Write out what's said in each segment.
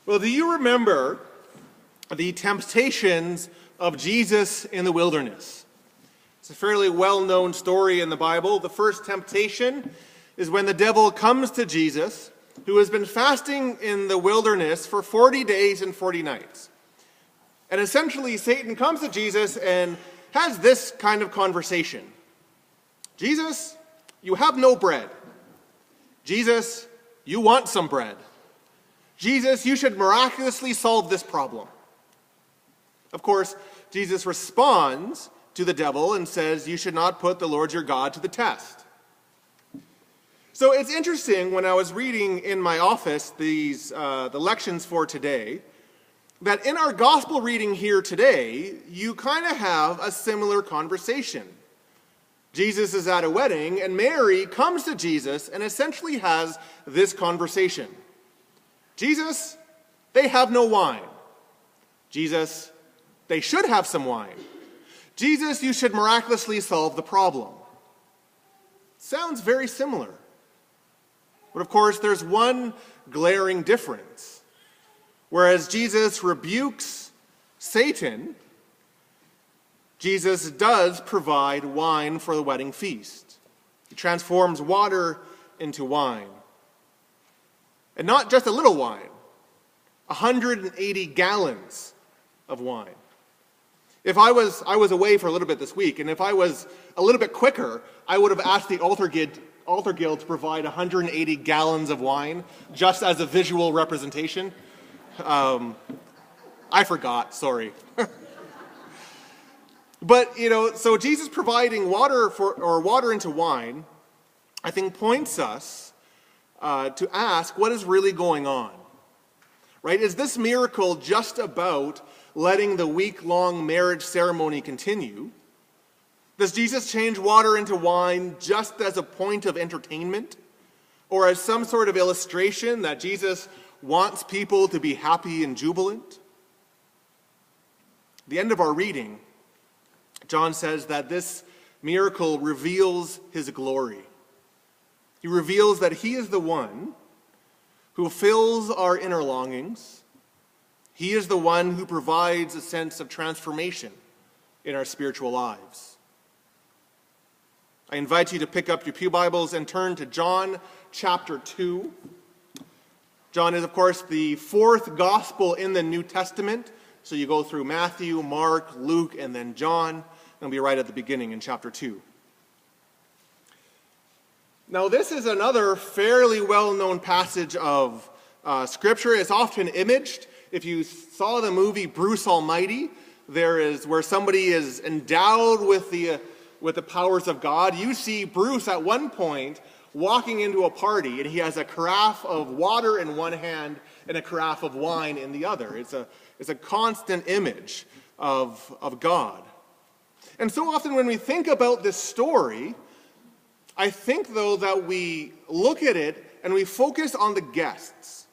Well, do you remember the temptations of Jesus in the wilderness? It's a fairly well-known story in the Bible. The first temptation is when the devil comes to Jesus, who has been fasting in the wilderness for 40 days and 40 nights. And essentially, Satan comes to Jesus and has this kind of conversation. Jesus, you have no bread. Jesus, you want some bread. Jesus, you should miraculously solve this problem. Of course, Jesus responds to the devil and says, you should not put the Lord your God to the test. So it's interesting, when I was reading in my office the lections for today, that in our gospel reading here today, you kind of have a similar conversation. Jesus is at a wedding, and Mary comes to Jesus and essentially has this conversation. Jesus, they have no wine. Jesus, they should have some wine. Jesus, you should miraculously solve the problem. Sounds very similar. But of course, there's one glaring difference. Whereas Jesus rebukes Satan, Jesus does provide wine for the wedding feast. He transforms water into wine. And not just a little wine, 180 gallons of wine. If I was away for a little bit this week, and if I was a little bit quicker, I would have asked the altar guild to provide 180 gallons of wine, just as a visual representation. I forgot, sorry. But, so Jesus providing water into wine, I think points us to ask what is really going on, right? Is this miracle just about letting the week-long marriage ceremony continue? Does Jesus change water into wine just as a point of entertainment, or as some sort of illustration that Jesus wants people to be happy and jubilant? At the end of our reading, John says that this miracle reveals his glory. He reveals that he is the one who fills our inner longings. He is the one who provides a sense of transformation in our spiritual lives. I invite you to pick up your pew Bibles and turn to John chapter 2. John is, of course, the fourth gospel in the New Testament. So you go through Matthew, Mark, Luke, and then John. And we'll be right at the beginning in chapter 2. Now, this is another fairly well-known passage of Scripture. It's often imaged. If you saw the movie Bruce Almighty, there is where somebody is endowed with the powers of God. You see Bruce at one point walking into a party, and he has a carafe of water in one hand and a carafe of wine in the other. It's a constant image of God. And so often when we think about this story, I think, though, that we look at it and we focus on the guests.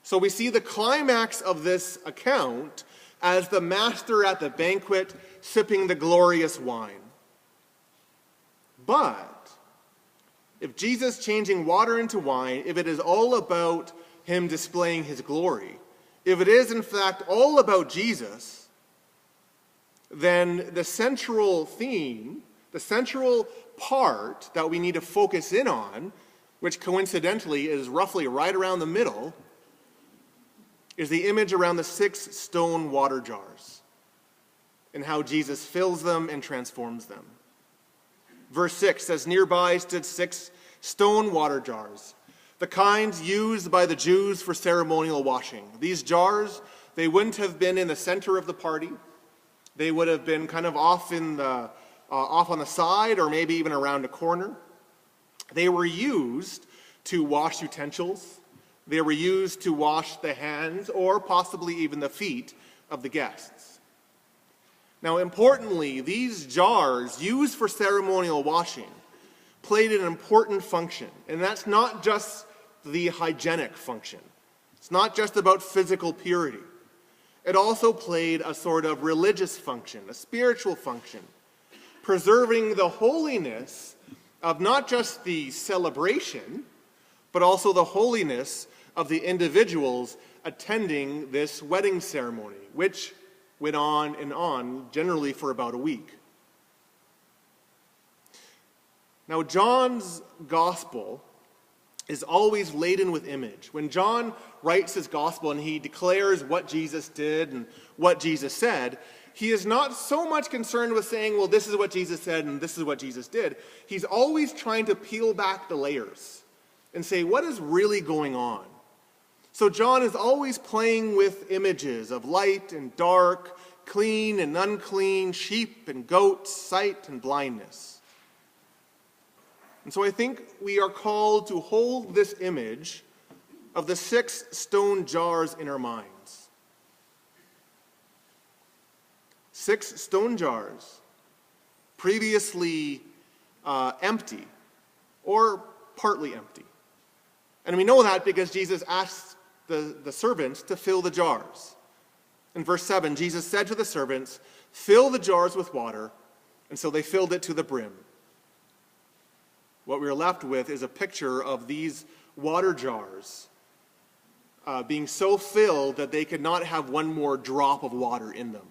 So we see the climax of this account as the master at the banquet sipping the glorious wine. But if Jesus changing water into wine, if it is all about him displaying his glory, if it is in fact all about Jesus, then the central theme, the central part that we need to focus in on, which coincidentally is roughly right around the middle, is the image around the 6 stone water jars and how Jesus fills them and transforms them. Verse 6 says, nearby stood 6 stone water jars, the kinds used by the Jews for ceremonial washing. These jars, they wouldn't have been in the center of the party. They would have been kind of off on the side, or maybe even around a corner. They were used to wash utensils. They were used to wash the hands, or possibly even the feet of the guests. Now, importantly, these jars used for ceremonial washing played an important function, and that's not just the hygienic function. It's not just about physical purity. It also played a sort of religious function, a spiritual function, preserving the holiness of not just the celebration, but also the holiness of the individuals attending this wedding ceremony, which went on and on, generally for about a week. Now, John's gospel is always laden with image. When John writes his gospel and he declares what Jesus did and what Jesus said, he is not so much concerned with saying, well, this is what Jesus said and this is what Jesus did. He's always trying to peel back the layers and say, what is really going on? So John is always playing with images of light and dark, clean and unclean, sheep and goats, sight and blindness. And so I think we are called to hold this image of the 6 stone jars in our minds. 6 stone jars, previously empty or partly empty. And we know that because Jesus asked the servants to fill the jars. In verse 7, Jesus said to the servants, "Fill the jars with water," and so they filled it to the brim. What we are left with is a picture of these water jars being so filled that they could not have one more drop of water in them.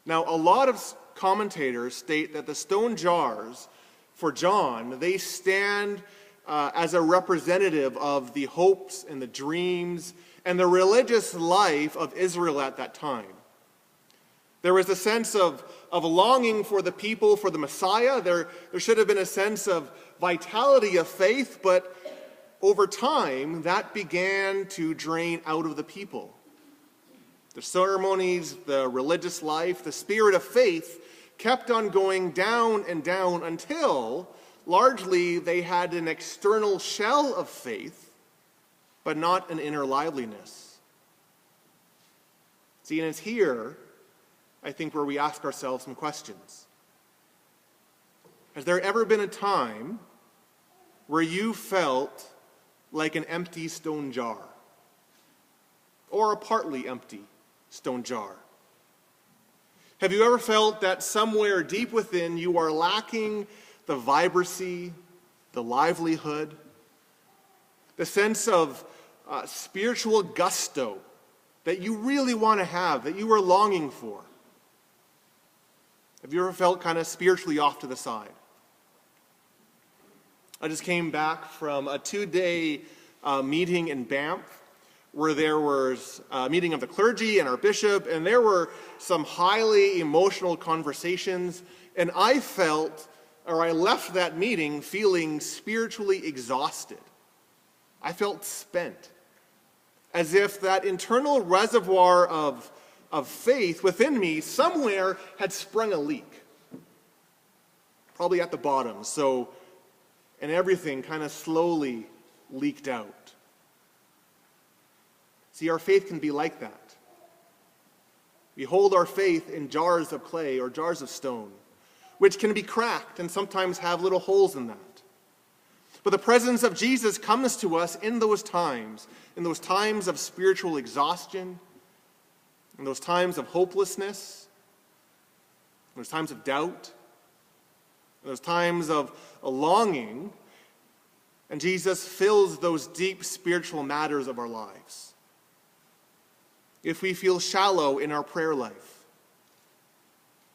Now, a lot of commentators state that the stone jars, for John, they stand as a representative of the hopes and the dreams and the religious life of Israel at that time. There was a sense of a longing for the people, for the Messiah. There should have been a sense of vitality of faith, but over time, that began to drain out of the people. The ceremonies, the religious life, the spirit of faith kept on going down and down until largely they had an external shell of faith, but not an inner liveliness. See, and it's here, I think, where we ask ourselves some questions. Has there ever been a time where you felt like an empty stone jar? Or a partly empty stone jar? Have you ever felt that somewhere deep within you are lacking the vibrancy, the livelihood, the sense of spiritual gusto that you really want to have, that you are longing for? Have you ever felt kind of spiritually off to the side? I just came back from a 2-day meeting in Banff where there was a meeting of the clergy and our bishop, and there were some highly emotional conversations, and I left that meeting feeling spiritually exhausted. I felt spent, as if that internal reservoir of faith within me somewhere had sprung a leak, probably at the bottom, and everything kind of slowly leaked out. See, our faith can be like that. We hold our faith in jars of clay or jars of stone, which can be cracked and sometimes have little holes in that. But the presence of Jesus comes to us in those times of spiritual exhaustion, in those times of hopelessness, in those times of doubt, in those times of a longing, and Jesus fills those deep spiritual matters of our lives. If we feel shallow in our prayer life,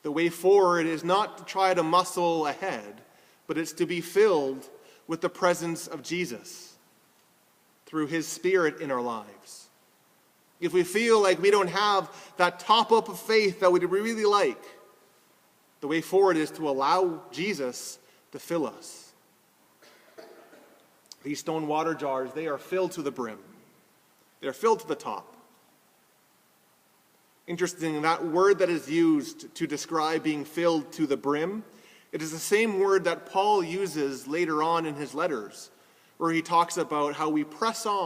the way forward is not to try to muscle ahead, but it's to be filled with the presence of Jesus through his Spirit in our lives. If we feel like we don't have that top-up of faith that we'd really like, the way forward is to allow Jesus to fill us. These stone water jars, they are filled to the brim. They're filled to the top. Interesting, that word that is used to describe being filled to the brim, it is the same word that Paul uses later on in his letters, where he talks about how we press on